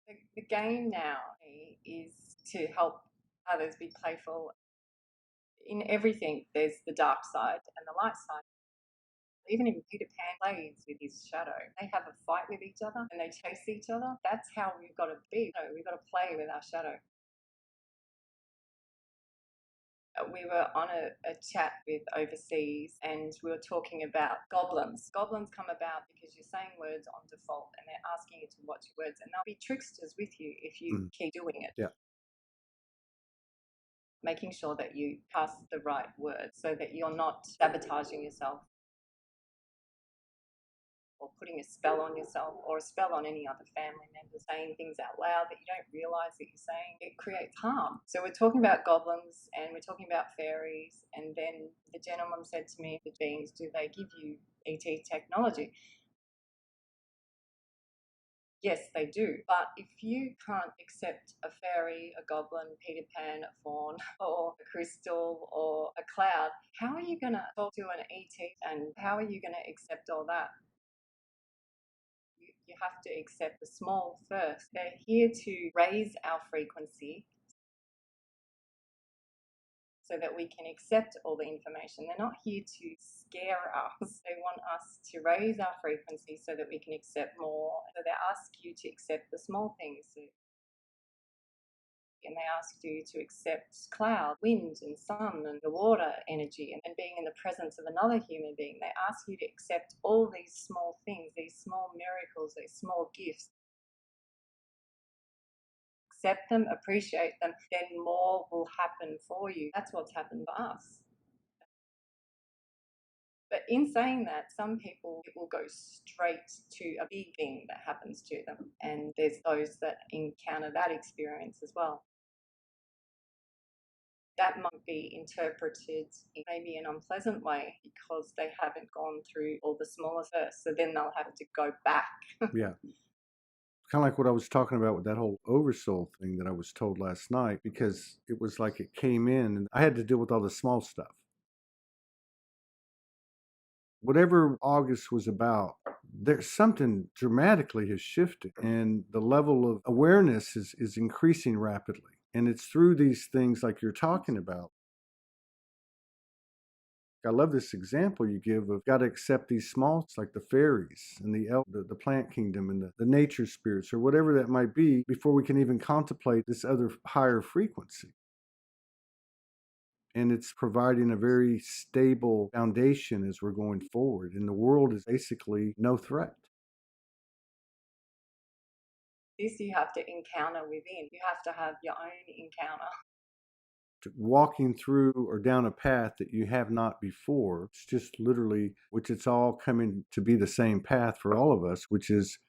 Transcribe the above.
The game now is to help others be playful. In everything, there's the dark side and the light side. Even if Peter Pan plays with his shadow, they have a fight with each other and they chase each other. That's how we've got to be. We've got to play with our shadow. We were on a chat with overseas and we were talking about goblins. Goblins come about because you're saying words on default and they're asking you to watch your words, and they'll be tricksters with you if you keep doing it. Yeah. Making sure that you cast the right words so that you're not sabotaging yourself or putting a spell on yourself or a spell on any other family member, saying things out loud that you don't realize that you're saying. It creates harm. So we're talking about goblins and we're talking about fairies, and then the gentleman said to me, the beings, do they give you ET technology? Yes, they do. But if you can't accept a fairy, a goblin, Peter Pan, a fawn, or a crystal, or a cloud, how are you going to talk to an ET, and how are you going to accept all that? You have to accept the small first. They're here to raise our frequency so that we can accept all the information. They're not here to scare us. They want us to raise our frequency so that we can accept more. So they ask you to accept the small things. And they ask you to accept cloud, wind and sun and the water energy and being in the presence of another human being. They ask you to accept all these small things, these small miracles, these small gifts. Accept them, appreciate them, then more will happen for you. That's what's happened for us. But in saying that, some people, it will go straight to a big thing that happens to them. And there's those that encounter that experience as well. That might be interpreted in maybe an unpleasant way because they haven't gone through all the smaller first. So then they'll have to go back. Yeah. Kind of like what I was talking about with that whole oversoul thing that I was told last night, because it was like it came in and I had to deal with all the small stuff. Whatever August was about, there's something dramatically has shifted and the level of awareness is increasing rapidly. And it's through these things like you're talking about. I love this example you give of got to accept these small, like the fairies and the plant kingdom and the nature spirits or whatever that might be before we can even contemplate this other higher frequency. And it's providing a very stable foundation as we're going forward. And the world is basically no threat. This you have to encounter within. You have to have your own encounter. Walking through or down a path that you have not before. It's just literally, which it's all coming to be the same path for all of us, which is